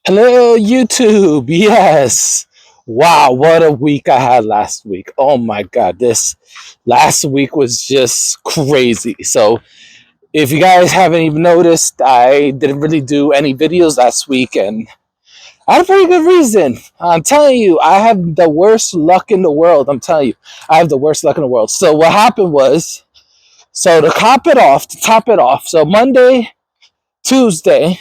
Hello, YouTube. Yes. Wow, what a week I had last week. Oh my God, this last week was just crazy. So, if you guys haven't even noticed, I didn't really do any videos last week, and I had a pretty good reason. I'm telling you, I have the worst luck in the world. I'm telling you, I have the worst luck in the world. So, what happened was, to top it off, so Monday, Tuesday,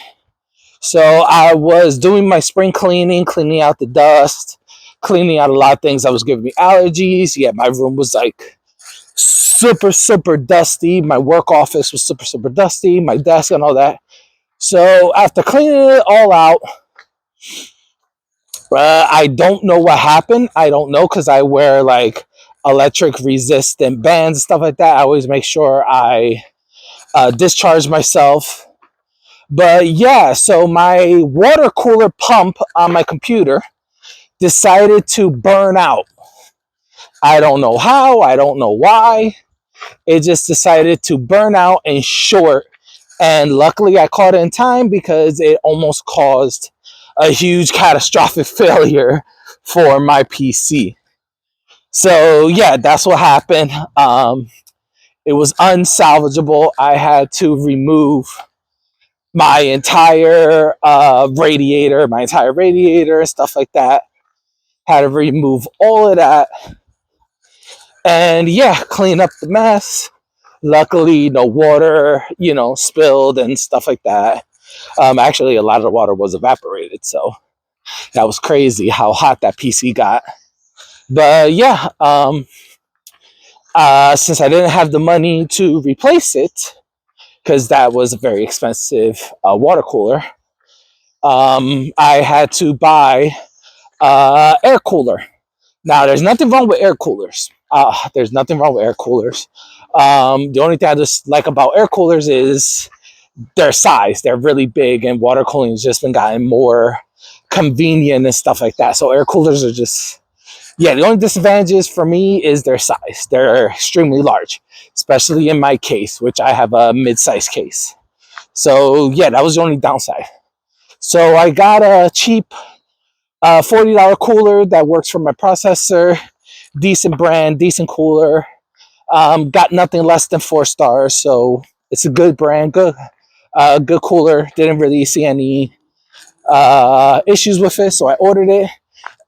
so I was doing my spring cleaning, cleaning out the dust, cleaning out a lot of things that was giving me allergies. Yeah, my room was like super, super dusty. My work office was super, super dusty, my desk and all that. So after cleaning it all out, I don't know what happened. I don't know because I wear like electric resistant bands and stuff like that. I always make sure I discharge myself. But yeah, so my water cooler pump on my computer decided to burn out. I don't know how, I don't know why. It just decided to burn out and short. And luckily, I caught it in time because it almost caused a huge catastrophic failure for my PC. So, yeah, that's what happened. It was unsalvageable. I had to remove my entire radiator, and stuff like that. Had to remove all of that and yeah, clean up the mess. Luckily, no water, spilled and stuff like that. Actually, a lot of the water was evaporated, so that was crazy how hot that PC got. But yeah, since I didn't have the money to replace it, because that was a very expensive water cooler, I had to buy air cooler. Now, there's nothing wrong with air coolers. There's nothing wrong with air coolers. The only thing I just like about air coolers is their size. They're really big, and water cooling has just been gotten more convenient and stuff like that. So air coolers are just, yeah, the only disadvantages for me is their size. They're extremely large, especially in my case, which I have a mid-size case. So yeah, that was the only downside. So I got a cheap $40 cooler that works for my processor. Decent brand, decent cooler. Got nothing less than 4 stars, so it's a good brand, good cooler. Didn't really see any issues with it, so I ordered it,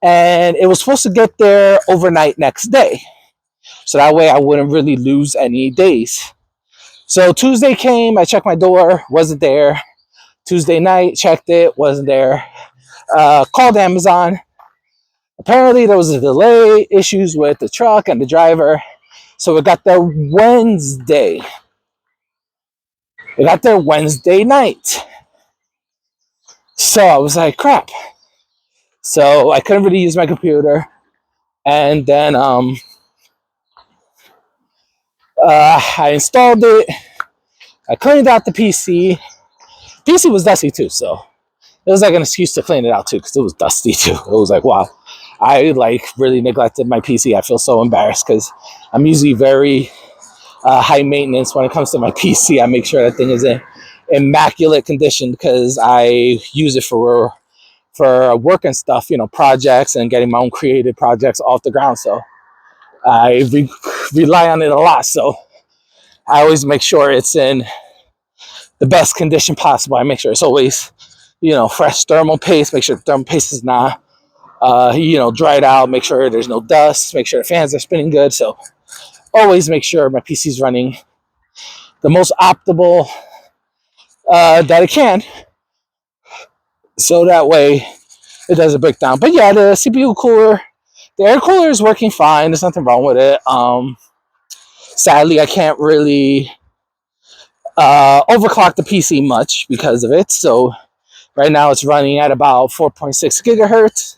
and it was supposed to get there overnight next day, so that way I wouldn't really lose any days. So Tuesday came, I checked my door, wasn't there. Tuesday night, checked it, wasn't there. Called Amazon. Apparently there was a delay, issues with the truck and the driver. So it got there Wednesday. It got there Wednesday night. So I was like, crap. So I couldn't really use my computer. And then I installed it. I cleaned out the PC. PC was dusty too, so it was like an excuse to clean it out too, because it was dusty too. It was like, wow, I like really neglected my PC. I feel so embarrassed because I'm usually very high maintenance when it comes to my PC. I make sure that thing is in immaculate condition because I use it for work and stuff, projects and getting my own creative projects off the ground. So I rely on it a lot. So I always make sure it's in the best condition possible. I make sure it's always, fresh thermal paste. Make sure the thermal paste is not, dried out. Make sure there's no dust. Make sure the fans are spinning good. So always make sure my PC's running the most optimal that it can. So that way it doesn't break down. But yeah, the CPU cooler, the air cooler is working fine. There's nothing wrong with it. Sadly, I can't really overclock the PC much because of it. So right now it's running at about 4.6 gigahertz.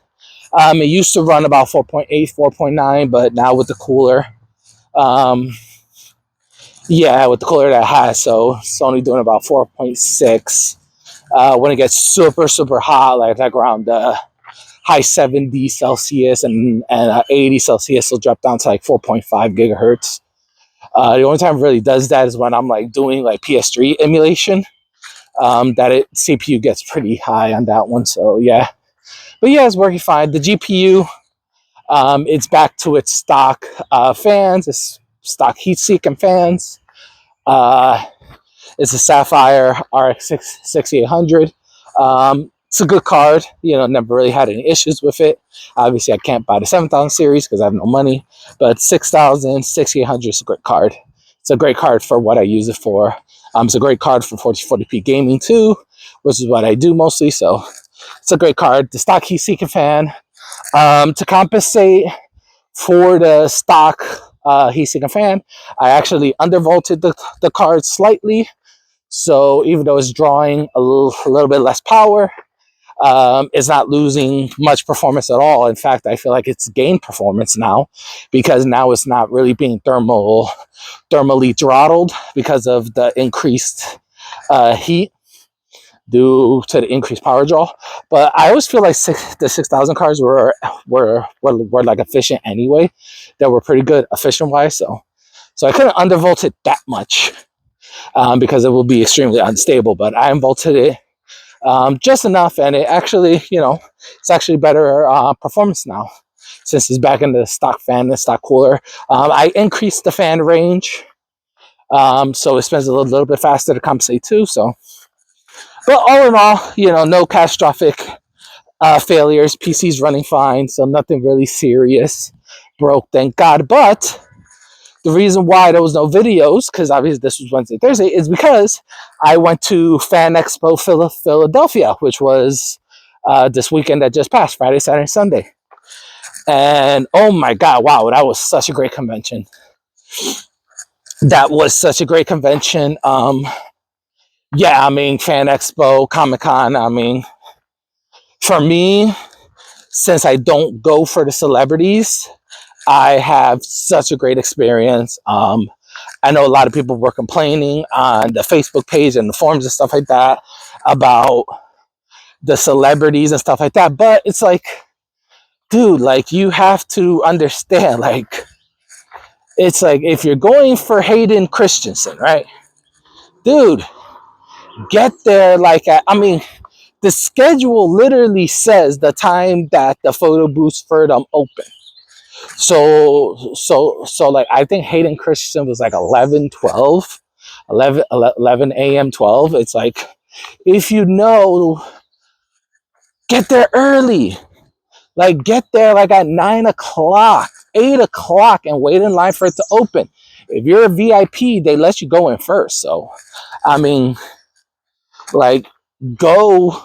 It used to run about 4.8, 4.9, but now with the cooler, with the cooler that it has, so it's only doing about 4.6. When it gets super, super hot, like around high 70 Celsius and 80 Celsius, will drop down to like 4.5 gigahertz. The only time it really does that is when I'm like doing like PS3 emulation. that CPU gets pretty high on that one. So yeah, but yeah, it's working fine. The GPU, it's back to its stock fans, its stock heat-seeking fans. Uh, it's a Sapphire RX 6800. It's a good card. Never really had any issues with it. Obviously, I can't buy the 7000 series because I have no money. But 6000, 6800 is a great card. It's a great card for what I use it for. It's a great card for 4040p gaming too, which is what I do mostly. So it's a great card. The stock heat-seeking fan. To compensate for the stock heat-seeking fan, I actually undervolted the card slightly. So even though it's drawing a little bit less power, it's not losing much performance at all. In fact, I feel like it's gained performance now because now it's not really being thermally throttled because of the increased heat due to the increased power draw. But I always feel like the 6000 cards were like efficient anyway. They were pretty good efficient wise. So I couldn't undervolt it that much because it will be extremely unstable. But I unvolted it just enough, and it actually, it's actually better performance now since it's back in the stock fan and stock cooler. I increased the fan range, so it spins a little bit faster to compensate too. So, but all in all, no catastrophic failures. PC's running fine, so nothing really serious broke, thank God. But the reason why there was no videos, because obviously this was Wednesday, Thursday, is because I went to Fan Expo Philadelphia, which was this weekend that just passed, Friday, Saturday, Sunday. And oh my God, wow, that was such a great convention. That was such a great convention. Yeah, I mean, Fan Expo, Comic-Con, I mean, for me, since I don't go for the celebrities, I have such a great experience. I know a lot of people were complaining on the Facebook page and the forums and stuff like that about the celebrities and stuff like that. But it's like, dude, like, you have to understand, like, it's like if you're going for Hayden Christensen, right? Dude, get there like I mean, the schedule literally says the time that the photo booths for them open. So like I think Hayden Christensen was like 11 a.m. 12. It's like, if get there early. Like, get there like at 9 o'clock, 8 o'clock, and wait in line for it to open. If you're a VIP, they let you go in first. So, I mean, like, go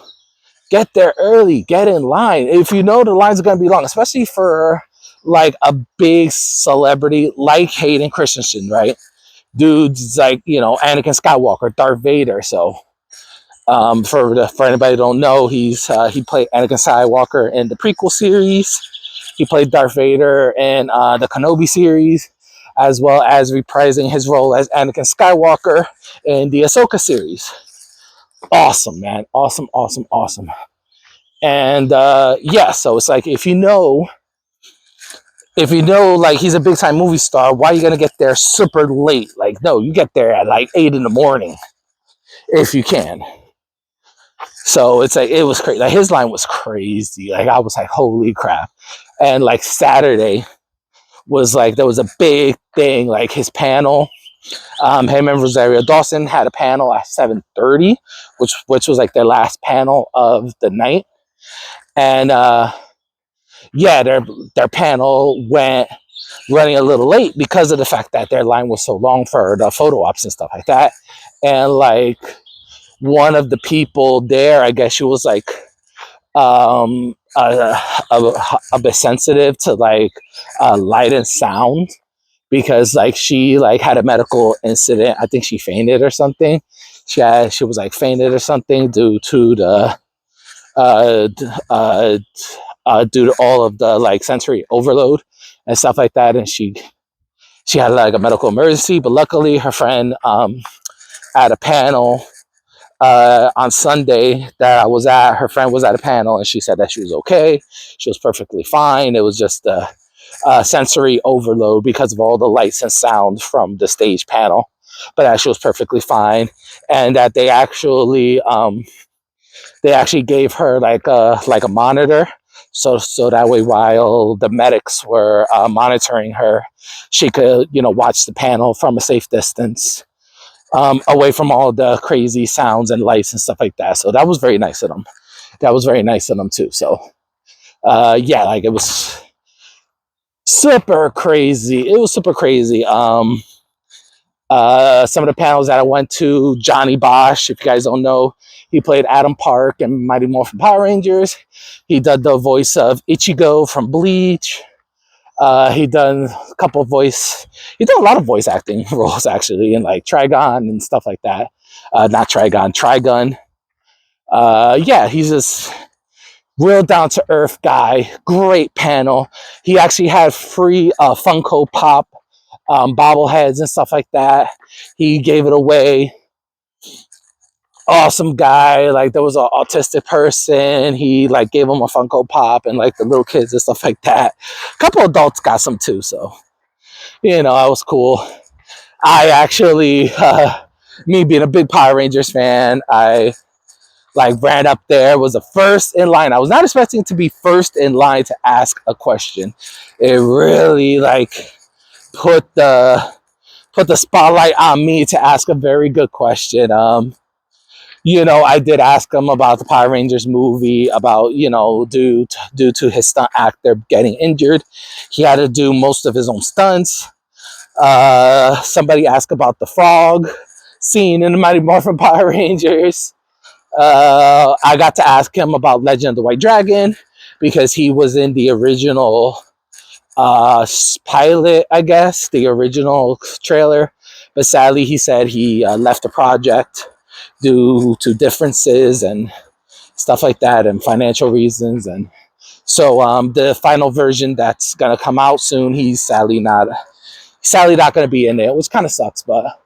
get there early, get in line. If you know the lines are going to be long, especially for like a big celebrity like Hayden Christensen, right? Dude's like, Anakin Skywalker, Darth Vader. So, for anybody who don't know, he played Anakin Skywalker in the prequel series. He played Darth Vader in the Kenobi series, as well as reprising his role as Anakin Skywalker in the Ahsoka series. Awesome, man. Awesome, awesome, awesome. And yeah, so it's like, if you know, like, he's a big time movie star, why are you gonna get there super late? Like, no, you get there at like 8 in the morning if you can. So it's like, it was crazy. Like, his line was crazy. Like, I was like, holy crap. And like Saturday was like, there was a big thing, like his panel. Him and Rosario Dawson had a panel at 7:30, which was like their last panel of the night. And yeah, their panel went running a little late because of the fact that their line was so long for the photo ops and stuff like that. And like, one of the people there, I guess she was like a bit sensitive to like light and sound, because like she like had a medical incident. I think she fainted or something. She was like fainted or something due to the due to all of the like sensory overload and stuff like that. And she had like a medical emergency, but luckily her friend at a panel on Sunday that I was at, her friend was at a panel, and she said that she was okay. She was perfectly fine. It was just a sensory overload because of all the lights and sound from the stage panel. but that she was perfectly fine, and that they actually gave her like a monitor, so that way while the medics were monitoring her, she could watch the panel from a safe distance, away from all the crazy sounds and lights and stuff like that. So that was very nice of them. That was very nice of them too. So yeah, like it was super crazy. It was super crazy. Some of the panels that I went to, Johnny Bosch, if you guys don't know, he played Adam Park and Mighty Morphin Power Rangers. He did the voice of Ichigo from Bleach. He done a couple voice. He did a lot of voice acting roles actually, in like Trigon and stuff like that. Not Trigon, Trigun. Yeah, he's just real down to earth guy. Great panel. He actually had free Funko Pop bobbleheads and stuff like that. He gave it away. Awesome guy. Like there was an autistic person. He like gave him a Funko Pop, and like the little kids and stuff like that. A couple adults got some too. So I was cool. I actually, me being a big Power Rangers fan, I like ran up there, was the first in line. I was not expecting to be first in line to ask a question. It really like put the spotlight on me to ask a very good question. I did ask him about the Power Rangers movie, about, due to his stunt actor getting injured, he had to do most of his own stunts. Somebody asked about the frog scene in the Mighty Morphin Power Rangers. I got to ask him about Legend of the White Dragon, because he was in the original pilot, I guess, the original trailer. But sadly, he said he left the project due to differences and stuff like that, and financial reasons. And so the final version that's gonna come out soon, he's sadly not gonna be in there, which kind of sucks. But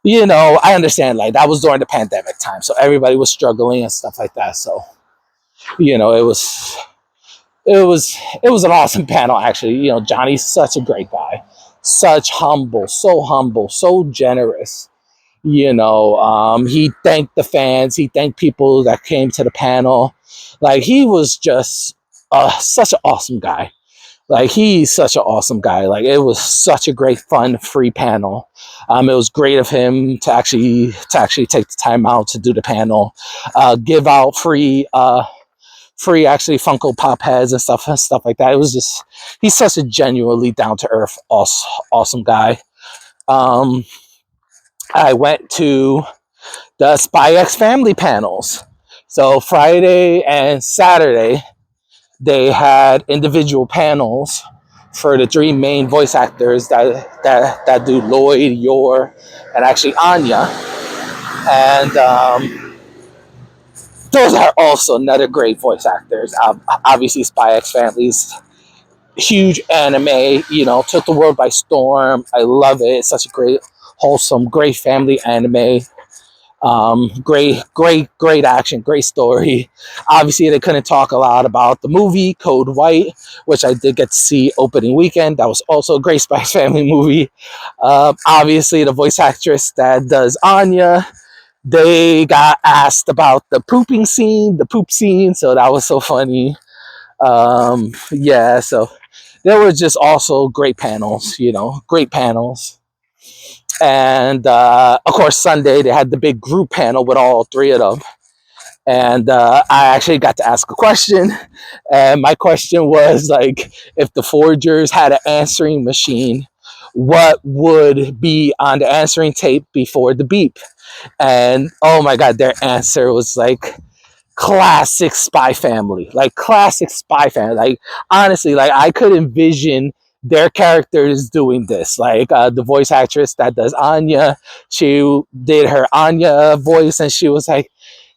I understand, like that was during the pandemic time, so everybody was struggling and stuff like that. So it was an awesome panel actually. Johnny's such a great guy, such humble, so generous. He thanked the fans, he thanked people that came to the panel. Like he was just such an awesome guy. Like he's such an awesome guy. Like it was such a great, fun, free panel. It was great of him to actually take the time out to do the panel, give out free actually Funko Pop heads and stuff like that. It was just, he's such a genuinely down to earth, awesome guy. I went to the Spy X Family panels. So Friday and Saturday, they had individual panels for the three main voice actors that do Lloyd, Yor, and actually Anya. And those are also another great voice actors. Obviously, Spy X Family's huge anime, took the world by storm. I love it. It's such a great, wholesome, great family anime. Great action, great story. Obviously, they couldn't talk a lot about the movie Code White, which I did get to see opening weekend. That was also a great Spy Family movie. Obviously, the voice actress that does Anya, they got asked about the poop scene, so that was so funny. Yeah, so there were just also great panels, great panels. And of course, Sunday they had the big group panel with all three of them. And I actually got to ask a question. And my question was like, if the Forgers had an answering machine, what would be on the answering tape before the beep? And oh my God, their answer was like, classic Spy Family. Like classic Spy Family. Like honestly, like I could envision their characters doing this. Like the voice actress that does Anya, she did her Anya voice, and she was like,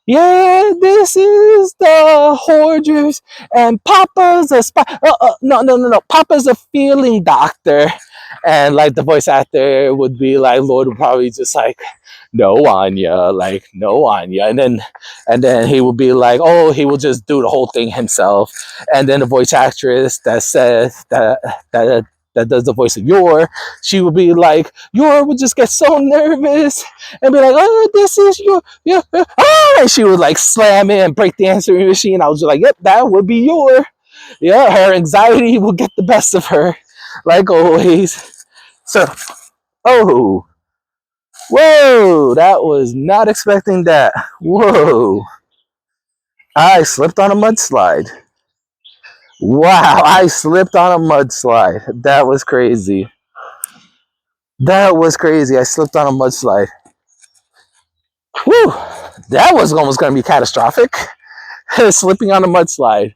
yeah, this is the Horgers, and Papa's a spy. No. Papa's a feeling doctor. And like the voice actor would be like, Lord would probably just like, no Anya, like no Anya. And then he would be like, oh, he will just do the whole thing himself. And then the voice actress that says that that does the voice of Yor, she would be like, Yor would just get so nervous and be like, oh, this is Yor, yeah, ah! And she would like slam it and break the answering machine. I was just like, yep, that would be Yor. Yeah, her anxiety will get the best of her, like always. So, oh, whoa, that was not expecting that. Whoa, I slipped on a mudslide. Wow, I slipped on a mudslide. That was crazy. That was crazy. I slipped on a mudslide. Whew, that was almost going to be catastrophic. Slipping on a mudslide.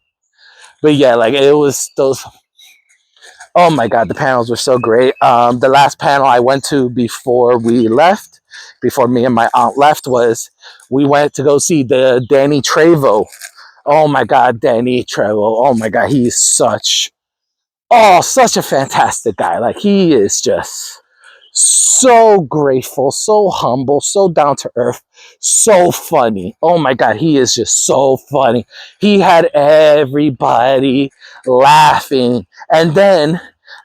But yeah, like it was those. Oh my God, the panels were so great. The last panel I went to before we left, before me and my aunt left, was we went to go see the Danny Trejo. Oh my God, Danny Trejo. Oh my God, he is such a fantastic guy. Like he is just so grateful, so humble, so down to earth, so funny. Oh my God, he is just so funny. He had everybody laughing. And then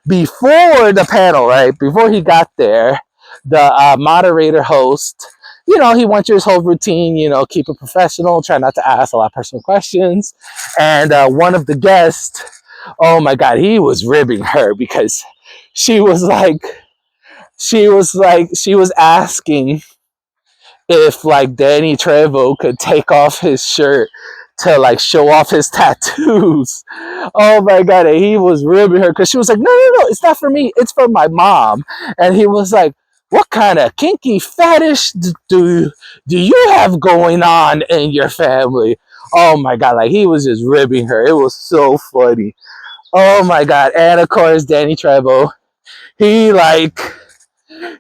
before the panel, right, before he got there, the moderator host, he went through his whole routine, keep it professional, try not to ask a lot of personal questions. And one of the guests, oh my God, he was ribbing her because she was like, she was asking if like Danny Trejo could take off his shirt to like show off his tattoos. Oh my God, and he was ribbing her because she was like, no, it's not for me, it's for my mom. And he was like, what kind of kinky fetish do you have going on in your family? Oh my God, like he was just ribbing her. It was so funny. Oh my God. And of course, Danny Trejo, he like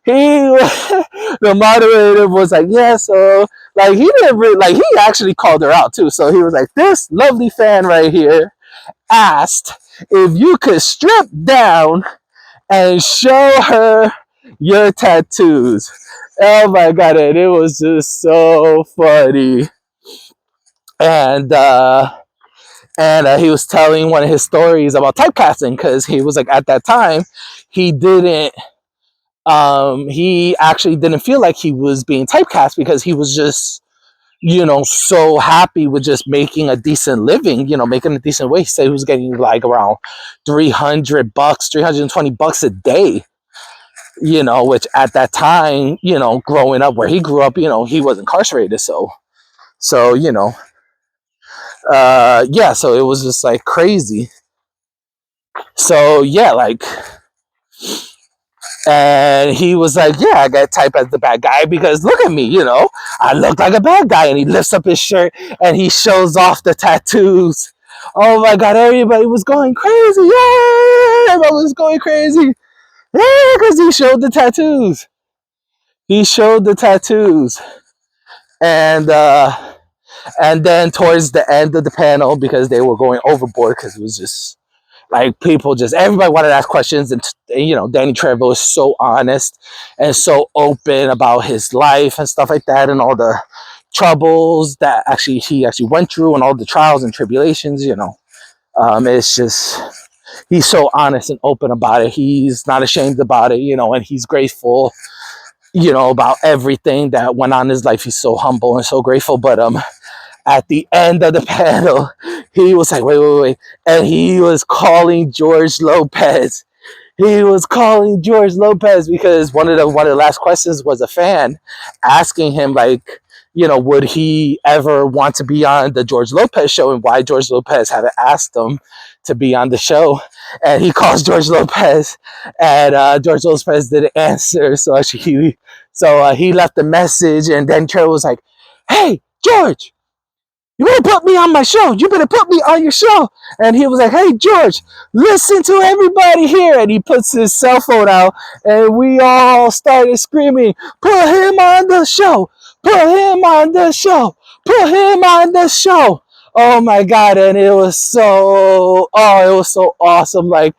he the moderator was like, yeah, so like he didn't really like he actually called her out too. So he was like, this lovely fan right here asked if you could strip down and show her your tattoos. Oh my God, and it was just so funny. And he was telling one of his stories about typecasting because he was like, at that time he didn't he actually didn't feel like he was being typecast because he was just, so happy with just making a decent living, making a decent wage. He said he was getting like around $300, $320 a day, which at that time, growing up where he grew up, he was incarcerated. So, yeah, so it was just like crazy. So, yeah, like, and he was like, yeah, I got type as the bad guy because look at me, I look like a bad guy. And he lifts up his shirt and he shows off the tattoos. Oh my God, everybody was going crazy. Yeah, everybody was going crazy. Yeah, because he showed the tattoos. He showed the tattoos. And then towards the end of the panel, because they were going overboard because it was just like people just everybody wanted to ask questions, and Danny Trejo is so honest and so open about his life and stuff like that, and all the troubles that he actually went through, and all the trials and tribulations. It's just he's so honest and open about it. He's not ashamed about it, and he's grateful, about everything that went on in his life. He's so humble and so grateful. But at the end of the panel, he was like, wait. And he was calling George Lopez. He was calling George Lopez because one of the last questions was a fan asking him, like, would he ever want to be on the George Lopez show, and why George Lopez had asked him to be on the show. And he calls George Lopez, and George Lopez didn't answer. So he left a message, and then Trey was like, hey, George, you better put me on my show. You better put me on your show. And he was like, hey, George, listen to everybody here. And he puts his cell phone out, and we all started screaming, put him on the show. Put him on the show. Put him on the show. Oh my God. And it was so awesome. Like,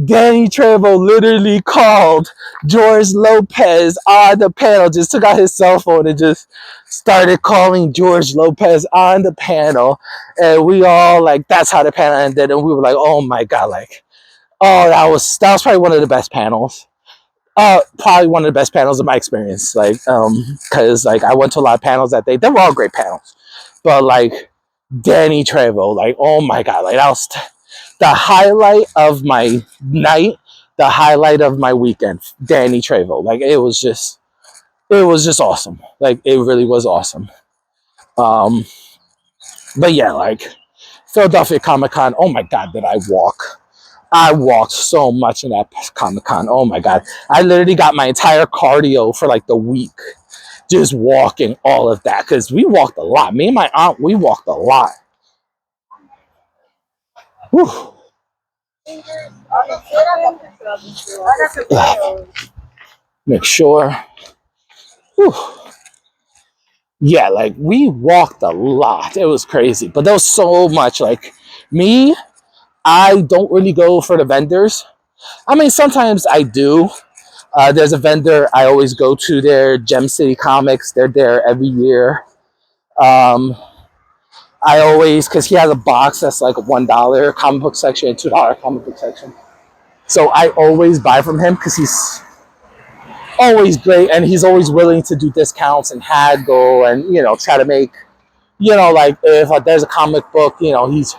Danny Trejo literally called George Lopez on the panel, just took out his cell phone and just started calling George Lopez on the panel. And we all, like, that's how the panel ended. And we were like, oh my God, like, Oh, that was probably one of the best panels. Probably one of the best panels of my experience. Like, because like I went to a lot of panels that they were all great panels, but like Danny Trevo, like oh my god, like that was the highlight of my night, the highlight of my weekend. Danny Trevo, like it was just awesome. Like it really was awesome. Um, but yeah, like Philadelphia Comic Con. Oh my god, did I walk? I walked so much in that Comic Con. Oh my god, I literally got my entire cardio for like the week just walking all of that because we walked a lot. Me and my aunt, we walked a lot. Whew. Make sure. Whew. Yeah, like we walked a lot. It was crazy, but there was so much. Like me, I don't really go for the vendors. I mean, sometimes I do. There's a vendor I always go to there, Gem City Comics. They're there every year. Um, I always, because he has a box that's like a $1 comic book section and $2 comic book section. So I always buy from him because he's always great and he's always willing to do discounts and haggle and, try to make, like if there's a comic book, he's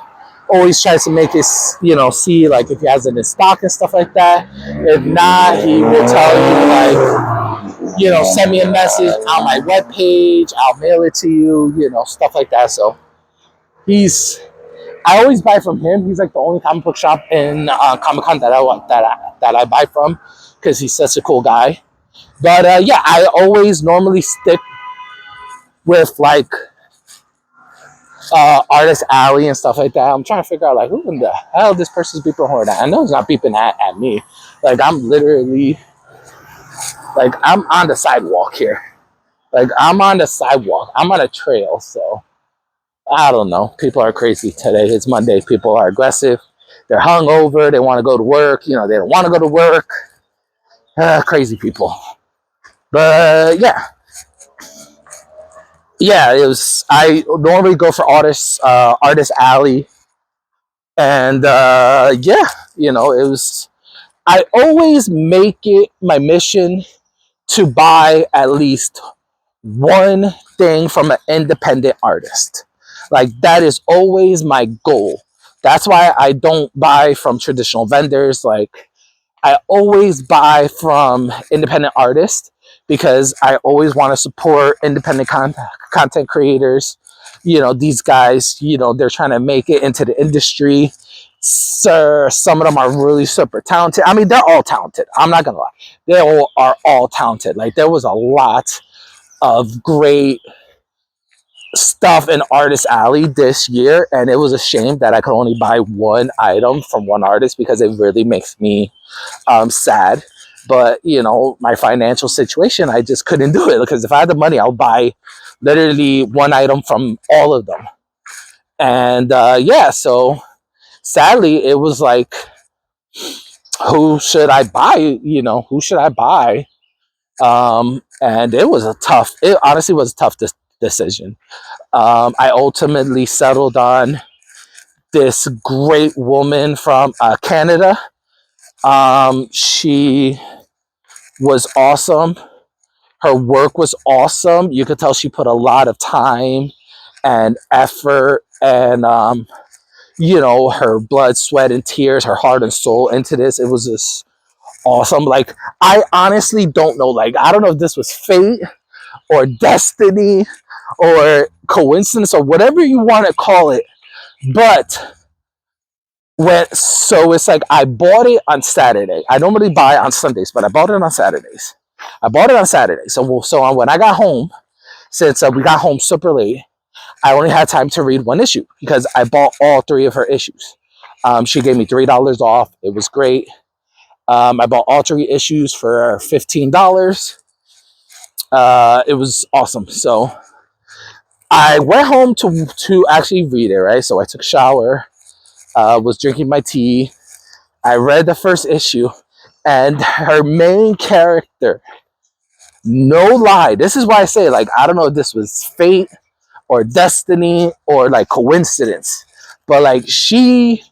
always tries to make it, see like if he has it in stock and stuff like that. If not, he will tell you like, send me a message on my webpage. I'll mail it to you, stuff like that. So I always buy from him. He's like the only comic book shop in Comic Con that I buy from because he's such a cool guy. But yeah, I always normally stick with like Artist Alley and stuff like that. I'm trying to figure out like who in the hell this person's beeping horn at. I know it's not beeping at me. Like I'm literally like I'm on the sidewalk here. Like I'm on the sidewalk. I'm on a trail, so I don't know. People are crazy today. It's Monday. People are aggressive. They're hungover. They want to go to work. They don't want to go to work. Crazy people. But yeah. It was. I normally go for Artist Alley, and yeah, it was. I always make it my mission to buy at least one thing from an independent artist. Like that is always my goal. That's why I don't buy from traditional vendors. Like I always buy from independent artists because I always want to support independent content creators. These guys, they're trying to make it into the industry. Sir, some of them are really super talented. I mean, they're all talented. I'm not gonna lie. They all talented. Like there was a lot of great stuff in Artist Alley this year, and it was a shame that I could only buy one item from one artist because it really makes me sad. But my financial situation, I just couldn't do it because if I had the money, I'll buy literally one item from all of them. And yeah, so sadly, it was like, who should I buy? Who should I buy? And it honestly was a tough decision. I ultimately settled on this great woman from Canada. She was awesome. Her work was awesome. You could tell she put a lot of time and effort and, her blood, sweat, and tears, her heart and soul into this. It was just awesome. Like, I honestly don't know. Like, I don't know if this was fate or destiny or coincidence or whatever you want to call it. But so it's like I bought it on Saturday. I normally buy on Sundays, but I bought it on Saturdays. I bought it on Saturday. So when I got home, since we got home super late, I only had time to read one issue because I bought all three of her issues. She gave me $3 off. It was great. I bought all three issues for $15. It was awesome. So I went home to actually read it, right? So I took a shower, was drinking my tea. I read the first issue, and her main character, no lie, this is why I say, like, I don't know if this was fate or destiny or like coincidence, but like she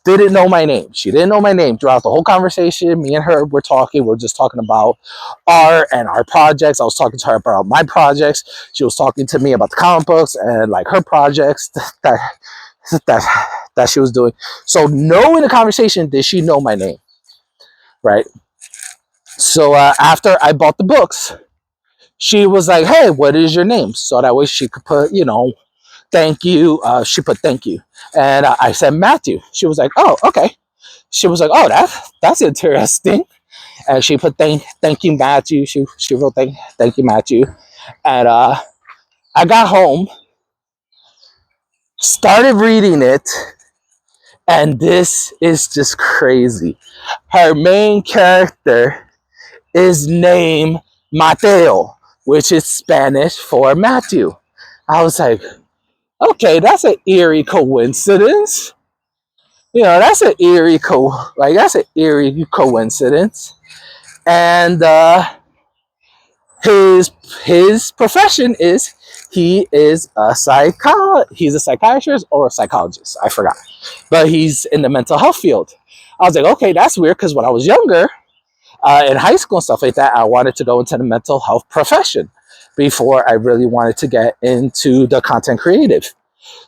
didn't know my name. She didn't know my name throughout the whole conversation. Me and her were talking. We're just talking about art and our projects. I was talking to her about my projects. She was talking to me about the comic books and like her projects that that she was doing. So no in the conversation did she know my name, right? So after I bought the books, she was like, "Hey, what is your name?" So that way she could put, thank you. She put thank you, and I said Matthew. She was like, "Oh, okay." She was like, "Oh, that's interesting." And she put thank you Matthew. She wrote thank you Matthew, and I got home, started reading it, and this is just crazy. Her main character is named Mateo, which is Spanish for Matthew. I was like, okay, that's an eerie coincidence. That's an that's an eerie coincidence. And his his profession is he's a psychiatrist or a psychologist. I forgot, but he's in the mental health field. I was like, okay, that's weird because when I was younger, in high school and stuff like that, I wanted to go into the mental health profession before I really wanted to get into the content creative.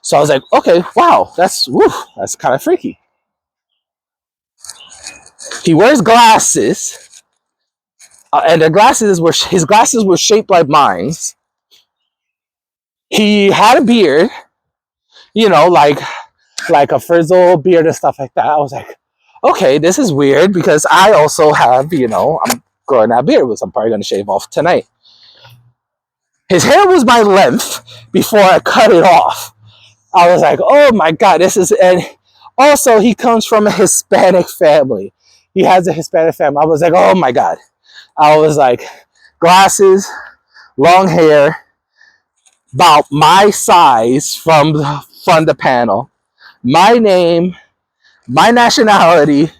So I was like, okay, wow, that's kind of freaky. He wears glasses, and his glasses were shaped like mine. He had a beard, like a frizzle beard and stuff like that. I was like, okay, this is weird because I also have, I'm growing that beard, which I'm probably going to shave off tonight. His hair was my length before I cut it off. I was like, oh my God, and also he comes from a Hispanic family. He has a Hispanic family. I was like, oh my God. I was like, glasses, long hair, about my size from the panel, my name, my nationality.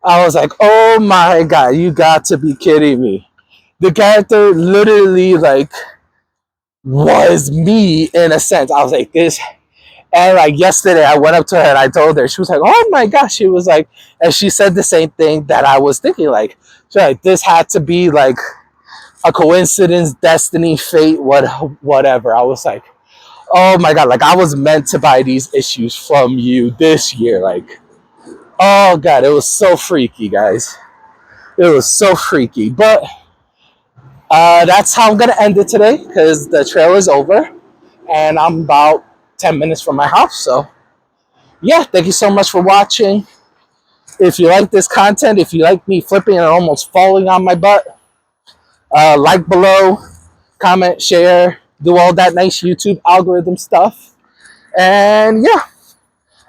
I was like, oh my God, you got to be kidding me. The character literally like was me in a sense. I was like, this. And like yesterday, I went up to her and I told her. She was like, "Oh my gosh!" She was like, and she said the same thing that I was thinking. Like, she's like, "This had to be like a coincidence, destiny, fate, whatever." I was like, "Oh my God!" Like I was meant to buy these issues from you this year. Like, oh God, it was so freaky, guys. It was so freaky. But that's how I'm gonna end it today because the trail is over, and I'm about 10 minutes from my house. So yeah, thank you so much for watching. If you like this content, if you like me flipping and almost falling on my butt, like below, comment, share, do all that nice YouTube algorithm stuff. And yeah,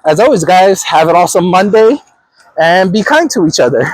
as always, guys, have an awesome Monday and be kind to each other.